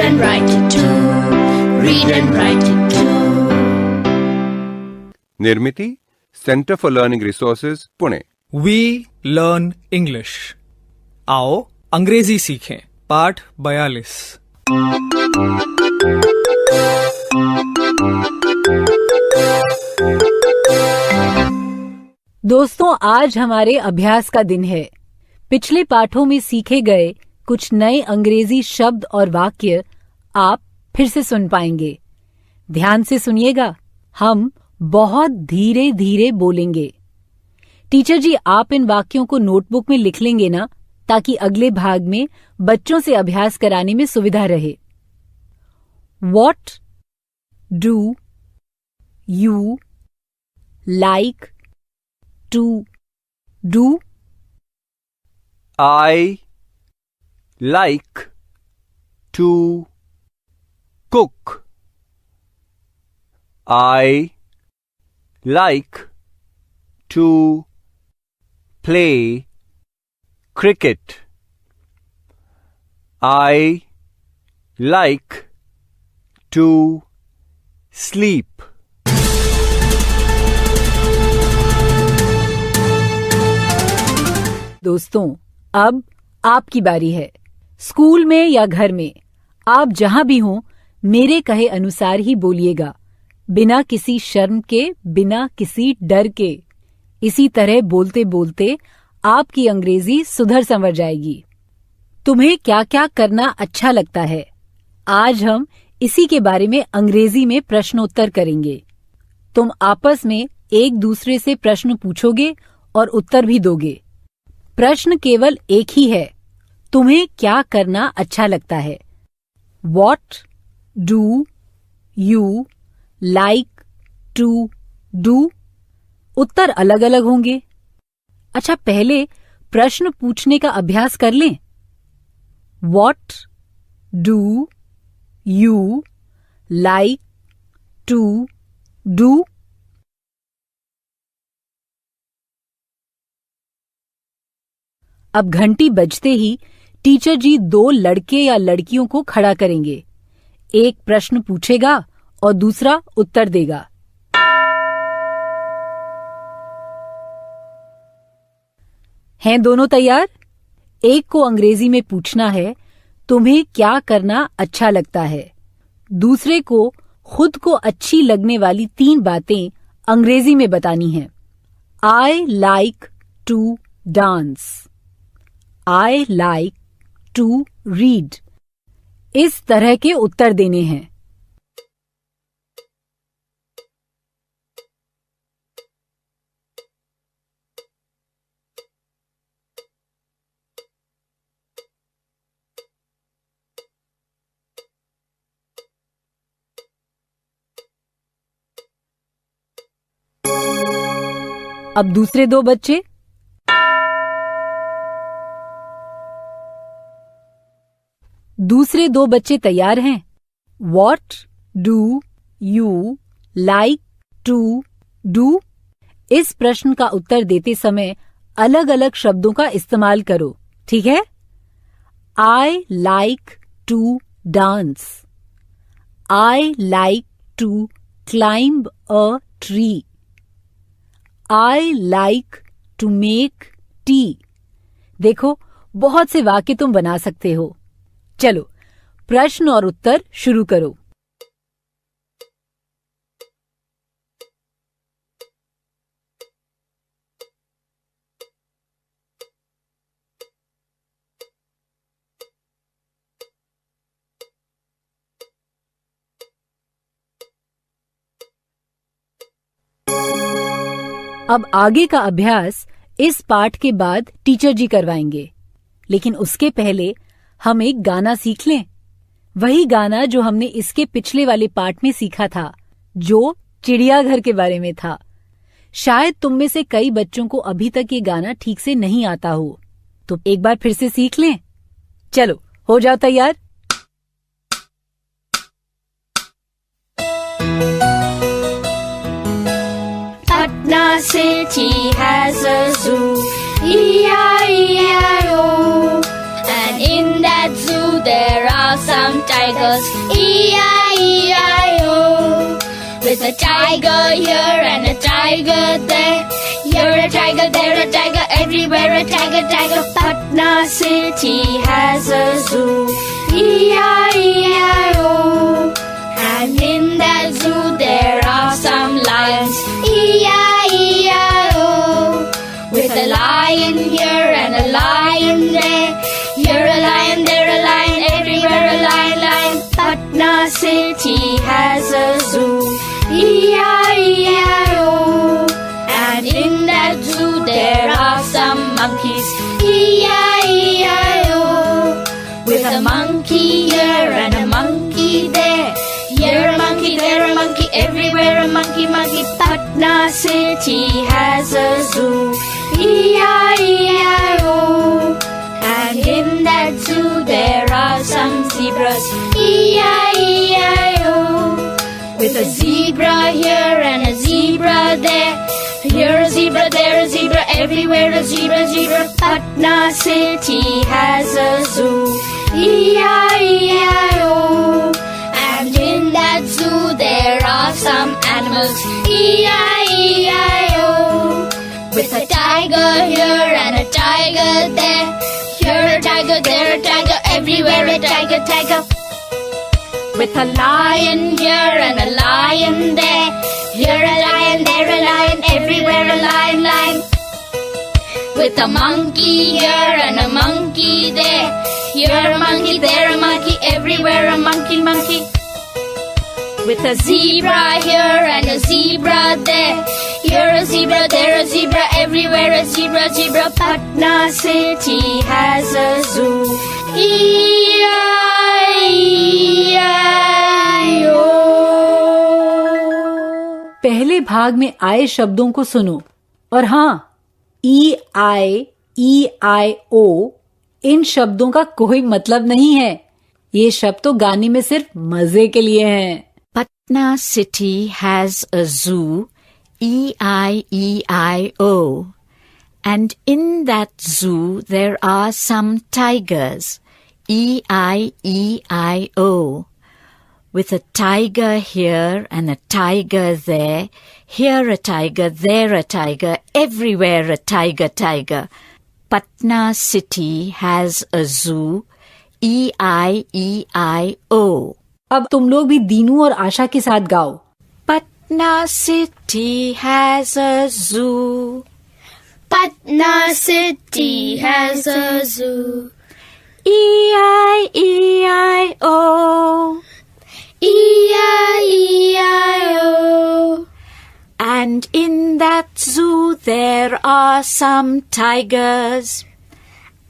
and write it too. Read and write it too. Nirmiti centre for learning resources Pune. We learn English. आओ अंग्रेजी सीखें। पाठ 42। दोस्तों, आज हमारे अभ्यास का दिन है। पिछले पाठों में सीखे गए कुछ नए अंग्रेजी शब्द और वाक्य आप फिर से सुन पाएंगे। ध्यान से सुनिएगा, हम बहुत धीरे धीरे बोलेंगे। टीचर जी, आप इन वाक्यों को नोटबुक में लिख लेंगे ना, ताकि अगले भाग में बच्चों से अभ्यास कराने में सुविधा रहे। What do you like to do? I like to cook. I like to play cricket. I like to sleep. दोस्तों, अब आपकी बारी है। स्कूल में या घर में, आप जहां भी हों, मेरे कहे अनुसार ही बोलिएगा, बिना किसी शर्म के, बिना किसी डर के। इसी तरह बोलते बोलते आपकी अंग्रेजी सुधर संवर जाएगी। तुम्हें क्या क्या करना अच्छा लगता है, आज हम इसी के बारे में अंग्रेजी में प्रश्नोत्तर करेंगे। तुम आपस में एक दूसरे से प्रश्न पूछोगे और उत्तर भी दोगे। प्रश्न केवल एक ही है, तुम्हें क्या करना अच्छा लगता है। What do you like to do? उत्तर अलग अलग होंगे। अच्छा, पहले प्रश्न पूछने का अभ्यास कर लें। What do you like to do? अब घंटी बजते ही टीचर जी 2 लड़के या लड़कियों को खड़ा करेंगे। एक प्रश्न पूछेगा और दूसरा उत्तर देगा। हैं दोनों तैयार? एक को अंग्रेजी में पूछना है, तुम्हें क्या करना अच्छा लगता है। दूसरे को खुद को अच्छी लगने वाली 3 बातें अंग्रेजी में बतानी हैं। I like to dance. I like to read. इस तरह के उत्तर देने हैं। अब दूसरे 2 बच्चे। दूसरे 2 बच्चे तैयार हैं। What do you like to do? इस प्रश्न का उत्तर देते समय अलग अलग शब्दों का इस्तेमाल करो, ठीक है? I like to dance. I like to climb a tree. I like to make tea. देखो, बहुत से वाक्य तुम बना सकते हो। चलो, प्रश्न और उत्तर शुरू करो। अब आगे का अभ्यास इस पाठ के बाद टीचर जी करवाएंगे, लेकिन उसके पहले हम एक गाना सीख लें। वही गाना जो हमने इसके पिछले वाले पाठ में सीखा था, जो चिड़ियाघर के बारे में था। शायद तुम में से कई बच्चों को अभी तक ये गाना ठीक से नहीं आता हो, तो एक बार फिर से सीख लें। चलो, हो जाओ तैयार। Patna city has a zoo, E-I-E-I-O. And in that zoo there are some tigers zebras, E-I-E-I-O. With a tiger here and a tiger there. Here a tiger, there a tiger, everywhere a tiger, tiger. Patna city has a zoo, E-I-E-I-O. And in that zoo there are some lions, E-I-E-I-O. With a lion here and a lion there. Here a lion, there a lion, everywhere a lion, lion. Patna city has a zoo, E-I-E-I-O. And in that zoo there are some monkeys, E-I-E-I-O. With a monkey here and a monkey there. Here a monkey, there a monkey, everywhere a monkey, monkey. Patna city has a zoo, E-I-E-I-O. And in that zoo there are some zebras, E-I-E-I-O. With a zebra here and a zebra there. Here a zebra, there a zebra, everywhere a zebra, zebra. Patna city has a zoo, E-I-E-I-O. And in that zoo there are some animals, E-I-E-I-O. With a tiger here and a tiger there. Here a tiger, there a tiger, everywhere a tiger, tiger. With a lion here and a lion there. Here a lion, there a lion, everywhere a lion, lion. With a monkey here and a monkey there. Here a monkey, there a monkey, everywhere a monkey, monkey. With a zebra here and a zebra there. Here a zebra, there a zebra, everywhere a zebra, zebra. Patna city has a zoo, E-I-E-I-O. पहले भाग में आए शब्दों को सुनो और हाँ, E-I-E-I-O इन शब्दों का कोई मतलब नहीं है। ये शब्द तो गाने में सिर्फ मजे के लिए हैं। Patna city has a zoo, E-I-E-I-O. And in that zoo there are some tigers, E-I-E-I-O. With a tiger here and a tiger there. Here a tiger, there a tiger, everywhere a tiger, tiger. Patna city has a zoo, E-I-E-I-O. अब तुम लोग भी दीनू और आशा के साथ गाओ। Patna city has a zoo. Patna city has a zoo. E-I-E-I-O. E-I-E-I-O. And in that zoo there are some tigers.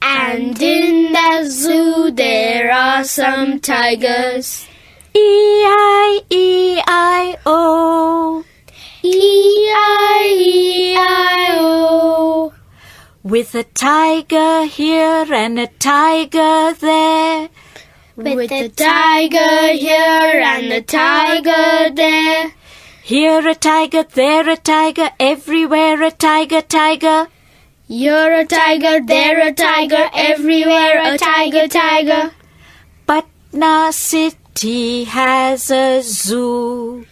And in that zoo there are some tigers. E-I-E-I-O. E-I-E-I-O. With a tiger here and a tiger there. With a tiger here and a tiger there. Here a tiger, there a tiger, everywhere a tiger, tiger. Here a tiger, there a tiger, everywhere a tiger, tiger. Patna city has a zoo.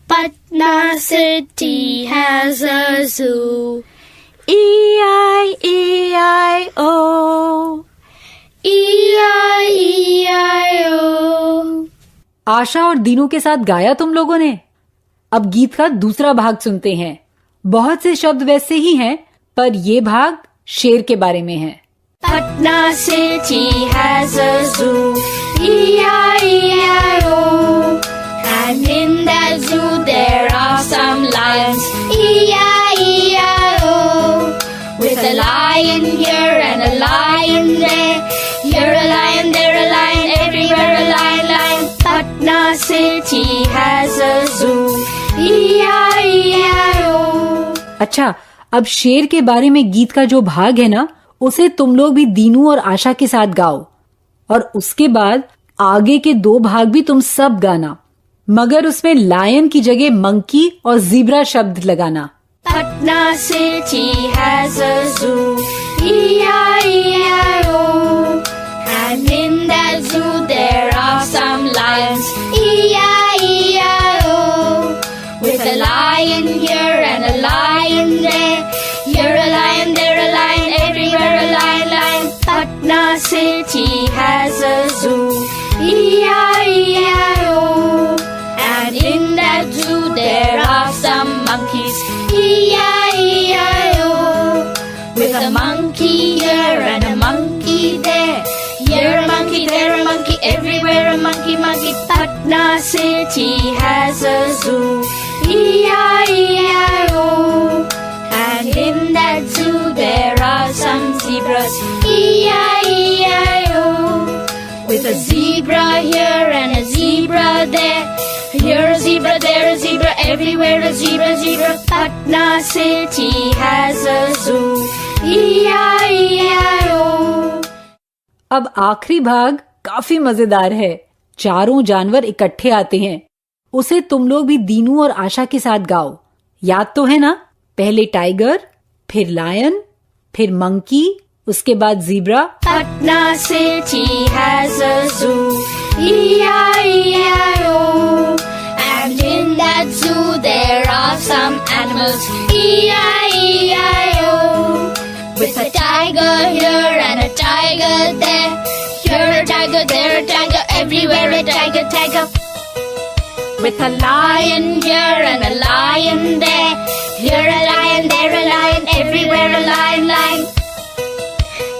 Patna city has a zoo. E-I-E-I-O. E-I-E-I-O. आशा और दीनू के साथ गाया तुम लोगों ने। अब गीत का दूसरा भाग सुनते हैं। बहुत से शब्द वैसे ही हैं, पर ये भाग शेर के बारे में है। Patna city has a zoo, E-I-E-I-O. And in that zoo there are some lions, E-I-E-I-O. With a lion here and a lion there. Here a lion, there a lion, everywhere a lion, lion. Patna city has a zoo, E-I-E-I-O. अच्छा, अब शेर के बारे में गीत का जो भाग है ना, उसे तुम लोग भी दीनू और आशा के साथ गाओ और उसके बाद आगे के दो भाग भी तुम सब गाना, मगर उसमें लायन की जगह मंकी और ज़ीब्रा शब्द लगाना। Patna city has a zoo, E-I-E-I-O. And in that zoo there are some lions. city has a zoo. E-I-E-I-O. And in that zoo there are some monkeys. E-I-E-I-O. With a monkey here and a monkey there. Here a monkey, there a monkey, everywhere a monkey, monkey. Patna city has a zoo. E-I-E-I-O. And in that zoo there are some zebras. E-I-E-I-O. With a zebra here and a zebra there. Here a zebra, there a zebra, everywhere a zebra, zebra. Patna city has a zoo. E-I-E-I-O. अब आखिरी भाग काफी मजेदार है। चारों जानवर इकट्ठे आते हैं। उसे तुम लोग भी दीनू और आशा के साथ गाओ। याद तो है ना? पहले टाइगर, फिर लायन, फिर मंकी, उसके बाद zebra. Patna city has a zoo. E-I-E-I-O. And in that zoo there are some animals. E-I-E-I-O. With a tiger here and a tiger there. Here a tiger, there a tiger, everywhere a tiger, tiger. With a lion here and a lion there. Here a lion, there a lion, everywhere a lion, lion.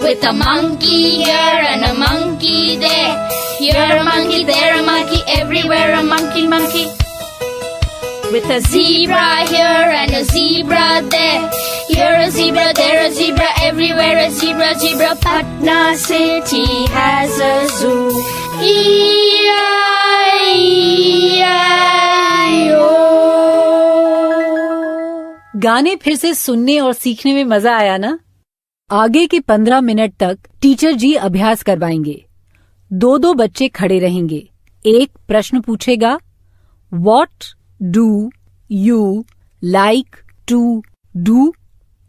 With a monkey here and a monkey there. Here a monkey, there a monkey, everywhere a monkey, monkey. With a zebra here and a zebra there. Here a zebra, there a zebra, everywhere a zebra, zebra. Patna city has a zoo. E-I-E-I-O. गाने फिर से सुनने और सीखने में मजा आया ना? आगे के 15 मिनट तक टीचर जी अभ्यास करवाएंगे। 2-2 बच्चे खड़े रहेंगे। एक प्रश्न पूछेगा, What do you like to do?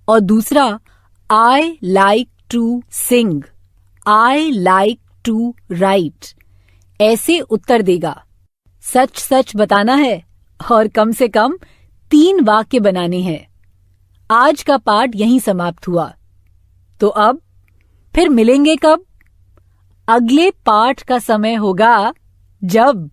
और दूसरा, I like to sing. I like to write. ऐसे उत्तर देगा। सच सच बताना है और कम से कम 3 वाक्य बनाने हैं। आज का पाठ यहीं समाप्त हुआ। तो अब फिर मिलेंगे कब? अगले पाठ का समय होगा जब